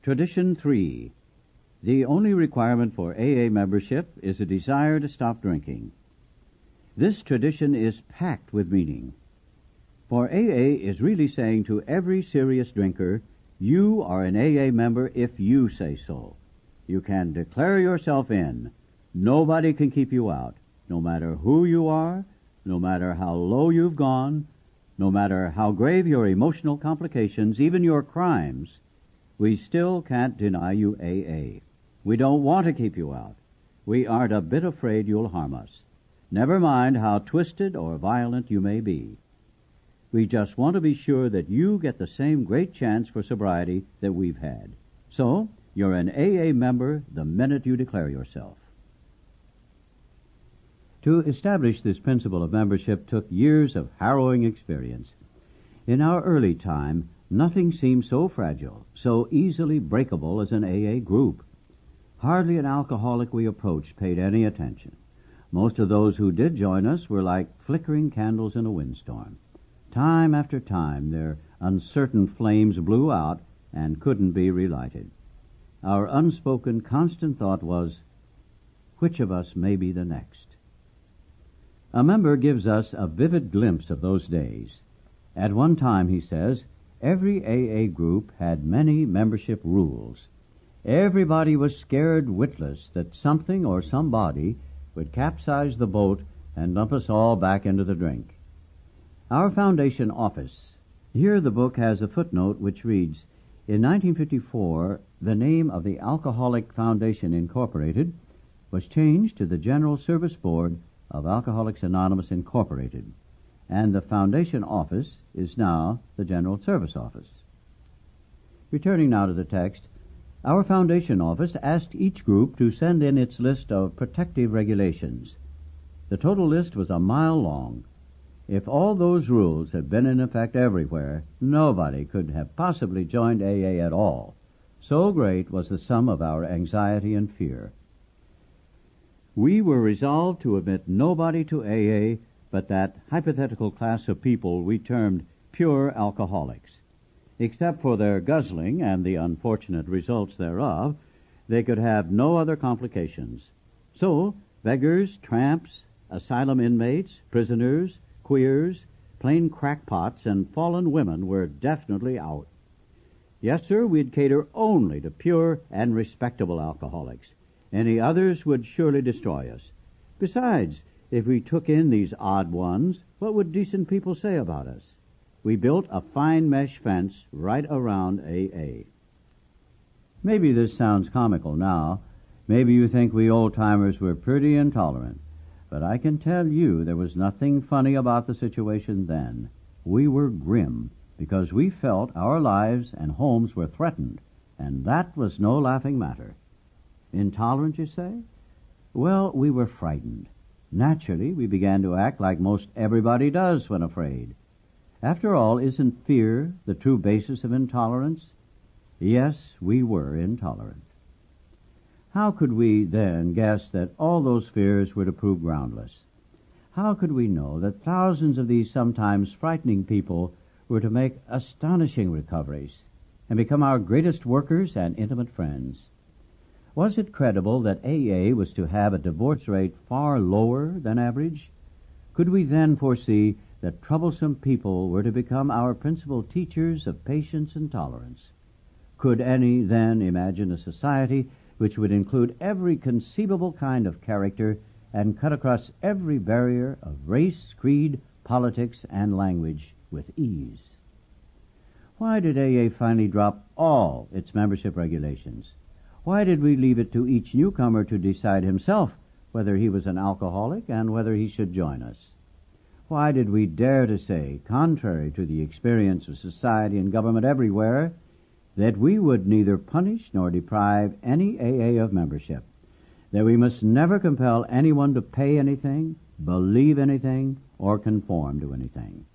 Tradition 3. The only requirement for AA membership is a desire to stop drinking. This tradition is packed with meaning. For AA is really saying to every serious drinker, you are an AA member if you say so. You can declare yourself in. Nobody can keep you out, no matter who you are, no matter how low you've gone, no matter how grave your emotional complications, even your crimes. We still can't deny you AA. We don't want to keep you out. We aren't a bit afraid you'll harm us. Never mind how twisted or violent you may be. We just want to be sure that you get the same great chance for sobriety that we've had. So, you're an AA member the minute you declare yourself. To establish this principle of membership took years of harrowing experience. In our early time, nothing seemed so fragile, so easily breakable as an AA group. Hardly an alcoholic we approached paid any attention. Most of those who did join us were like flickering candles in a windstorm. Time after time, their uncertain flames blew out and couldn't be relighted. Our unspoken, constant thought was, which of us may be the next? A member gives us a vivid glimpse of those days. At one time, he says, every AA group had many membership rules. Everybody was scared witless that something or somebody would capsize the boat and dump us all back into the drink. Our foundation office. Here the book has a footnote which reads, in 1954, the name of the Alcoholic Foundation Incorporated was changed to the General Service Board of Alcoholics Anonymous Incorporated, and the foundation office is now the General Service Office. Returning now to the text, our foundation office asked each group to send in its list of protective regulations. The total list was a mile long. If all those rules had been in effect everywhere, nobody could have possibly joined AA at all. So great was the sum of our anxiety and fear. We were resolved to admit nobody to AA but that hypothetical class of people we termed pure alcoholics. Except for their guzzling and the unfortunate results thereof, they could have no other complications. So, beggars, tramps, asylum inmates, prisoners, queers, plain crackpots, and fallen women were definitely out. Yes, sir, we'd cater only to pure and respectable alcoholics. Any others would surely destroy us. Besides, if we took in these odd ones, what would decent people say about us? We built a fine mesh fence right around AA. Maybe this sounds comical now. Maybe you think we old-timers were pretty intolerant. But I can tell you there was nothing funny about the situation then. We were grim because we felt our lives and homes were threatened, and that was no laughing matter. Intolerant, you say? Well, we were frightened. Naturally, we began to act like most everybody does when afraid. After all, isn't fear the true basis of intolerance? Yes, we were intolerant. How could we then guess that all those fears were to prove groundless? How could we know that thousands of these sometimes frightening people were to make astonishing recoveries and become our greatest workers and intimate friends? Was it credible that AA was to have a divorce rate far lower than average? Could we then foresee that troublesome people were to become our principal teachers of patience and tolerance? Could any then imagine a society which would include every conceivable kind of character and cut across every barrier of race, creed, politics, and language with ease? Why did AA finally drop all its membership regulations? Why did we leave it to each newcomer to decide himself whether he was an alcoholic and whether he should join us? Why did we dare to say, contrary to the experience of society and government everywhere, that we would neither punish nor deprive any AA of membership, that we must never compel anyone to pay anything, believe anything, or conform to anything?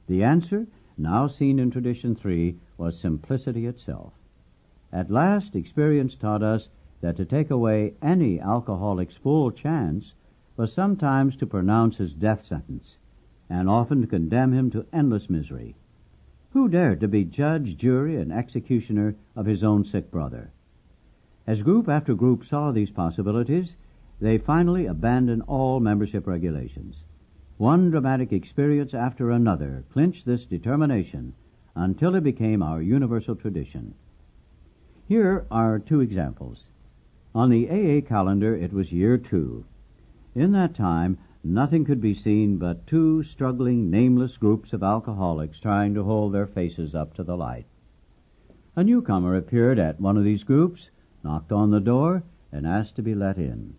The answer, now seen in Tradition 3, was simplicity itself. At last, experience taught us that to take away any alcoholic's full chance was sometimes to pronounce his death sentence, and often to condemn him to endless misery. Who dared to be judge, jury, and executioner of his own sick brother? As group after group saw these possibilities, they finally abandoned all membership regulations. One dramatic experience after another clinched this determination until it became our universal tradition. Here are two examples. On the AA calendar, it was year 2. In that time, nothing could be seen but two struggling, nameless groups of alcoholics trying to hold their faces up to the light. A newcomer appeared at one of these groups, knocked on the door, and asked to be let in.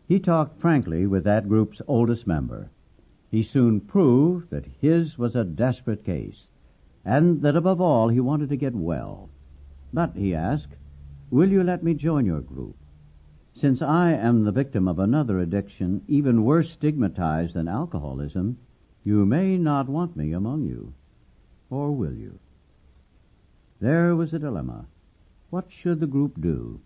He talked frankly with that group's oldest member. He soon proved that his was a desperate case, and that above all he wanted to get well. But, he asked, "Will you let me join your group? Since I am the victim of another addiction even worse stigmatized than alcoholism, you may not want me among you. Or will you?" There was a dilemma. What should the group do?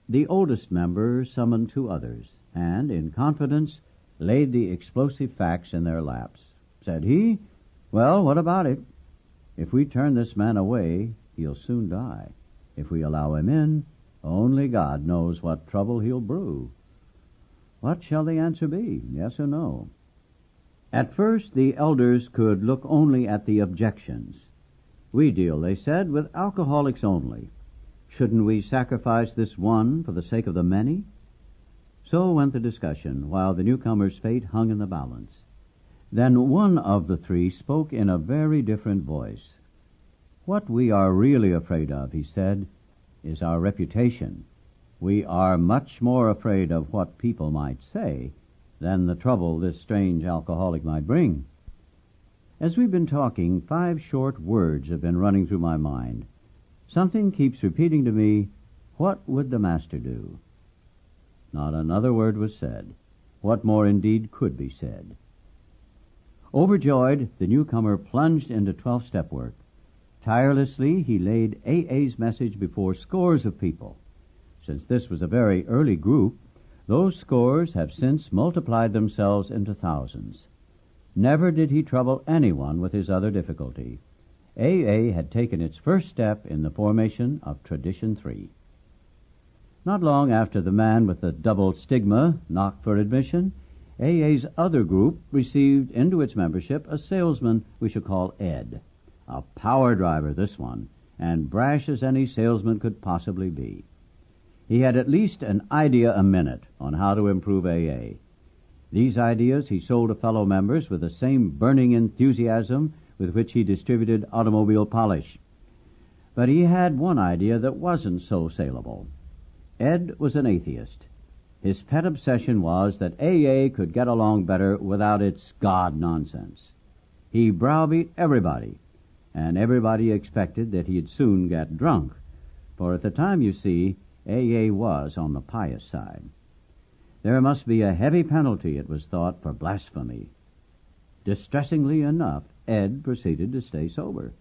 The oldest member summoned 2 others, and, in confidence, laid the explosive facts in their laps. Said he, "Well, what about it? If we turn this man away, he'll soon die. If we allow him in, only God knows what trouble he'll brew. What shall the answer be, yes or no?" At first, the elders could look only at the objections. "We deal," they said, "with alcoholics only. Shouldn't we sacrifice this one for the sake of the many?" So went the discussion, while the newcomer's fate hung in the balance. Then one of the 3 spoke in a very different voice. "What we are really afraid of," he said, "is our reputation. We are much more afraid of what people might say than the trouble this strange alcoholic might bring." As we've been talking, 5 short words have been running through my mind. Something keeps repeating to me, "What would the Master do?" Not another word was said. What more indeed could be said? Overjoyed, the newcomer plunged into 12-step work. Tirelessly, he laid AA's message before scores of people. Since this was a very early group, those scores have since multiplied themselves into thousands. Never did he trouble anyone with his other difficulty. AA had taken its first step in the formation of Tradition 3. Not long after the man with the double stigma knocked for admission, AA's other group received into its membership a salesman we shall call Ed. A power driver, this one, and brash as any salesman could possibly be. He had at least an idea a minute on how to improve AA. These ideas he sold to fellow members with the same burning enthusiasm with which he distributed automobile polish. But he had one idea that wasn't so saleable. Ed was an atheist. His pet obsession was that AA could get along better without its God nonsense. He browbeat everybody, and everybody expected that he'd soon get drunk, for at the time, you see, AA was on the pious side. There must be a heavy penalty, it was thought, for blasphemy. Distressingly enough, Ed proceeded to stay sober.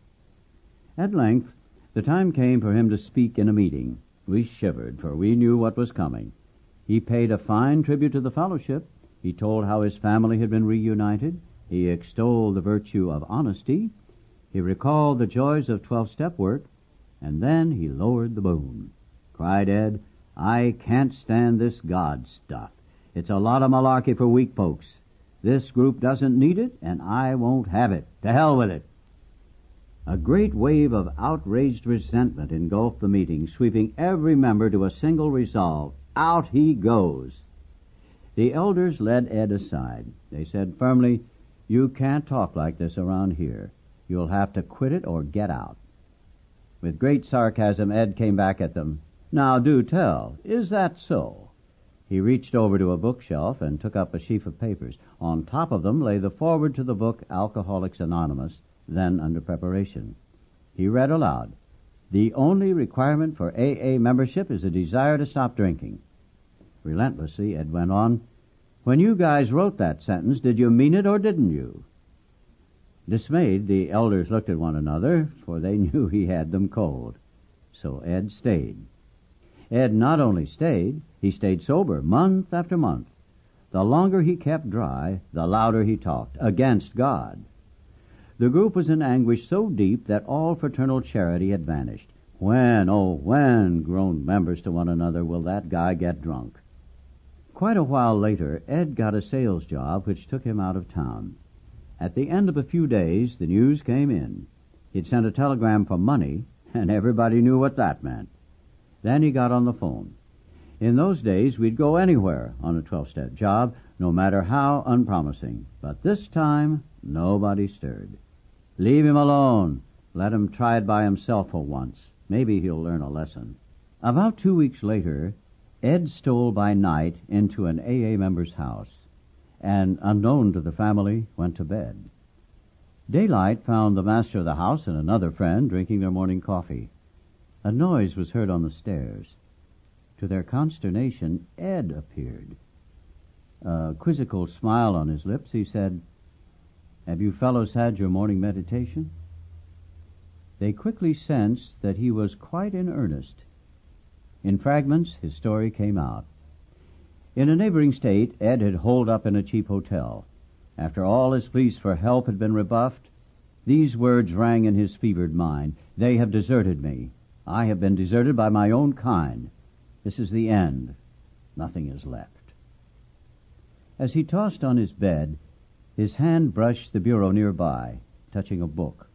At length, the time came for him to speak in a meeting. We shivered, for we knew what was coming. He paid a fine tribute to the fellowship. He told how his family had been reunited. He extolled the virtue of honesty. He recalled the joys of 12-step work. And then he lowered the boom. Cried Ed, "I can't stand this God stuff. It's a lot of malarkey for weak folks. This group doesn't need it, and I won't have it. To hell with it." A great wave of outraged resentment engulfed the meeting, sweeping every member to a single resolve. Out he goes. The elders led Ed aside. They said firmly, "You can't talk like this around here. You'll have to quit it or get out." With great sarcasm, Ed came back at them. "Now do tell, is that so?" He reached over to a bookshelf and took up a sheaf of papers. On top of them lay the foreword to the book Alcoholics Anonymous, then under preparation. He read aloud, "The only requirement for AA membership is a desire to stop drinking." Relentlessly, Ed went on, "When you guys wrote that sentence, did you mean it or didn't you?" Dismayed, the elders looked at one another, for they knew he had them cold. So Ed stayed. Ed not only stayed, he stayed sober month after month. The longer he kept dry, the louder he talked, against God. The group was in anguish so deep that all fraternal charity had vanished. When, oh, when, groaned members to one another, will that guy get drunk? Quite a while later, Ed got a sales job which took him out of town. At the end of a few days, the news came in. He'd sent a telegram for money, and everybody knew what that meant. Then he got on the phone. In those days, we'd go anywhere on a 12-step job, no matter how unpromising. But this time, nobody stirred. Leave him alone. Let him try it by himself for once. Maybe he'll learn a lesson. About 2 weeks later, Ed stole by night into an AA member's house, and, unknown to the family, went to bed. Daylight found the master of the house and another friend drinking their morning coffee. A noise was heard on the stairs. To their consternation, Ed appeared. A quizzical smile on his lips, he said, "Have you fellows had your morning meditation?" They quickly sensed that he was quite in earnest. In fragments, his story came out. In a neighboring state, Ed had holed up in a cheap hotel. After all his pleas for help had been rebuffed, these words rang in his fevered mind: "They have deserted me. I have been deserted by my own kind. This is the end. Nothing is left." As he tossed on his bed, his hand brushed the bureau nearby, touching a book.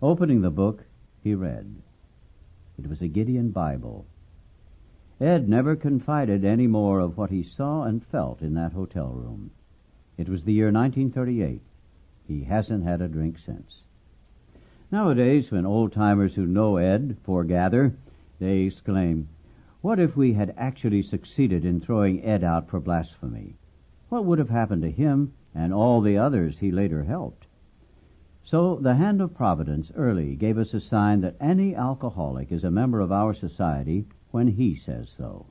Opening the book, he read. It was a Gideon Bible. Ed never confided any more of what he saw and felt in that hotel room. It was the year 1938. He hasn't had a drink since. Nowadays, when old-timers who know Ed foregather, they exclaim, "What if we had actually succeeded in throwing Ed out for blasphemy? What would have happened to him and all the others he later helped?" So the hand of Providence early gave us a sign that any alcoholic is a member of our society when he says so.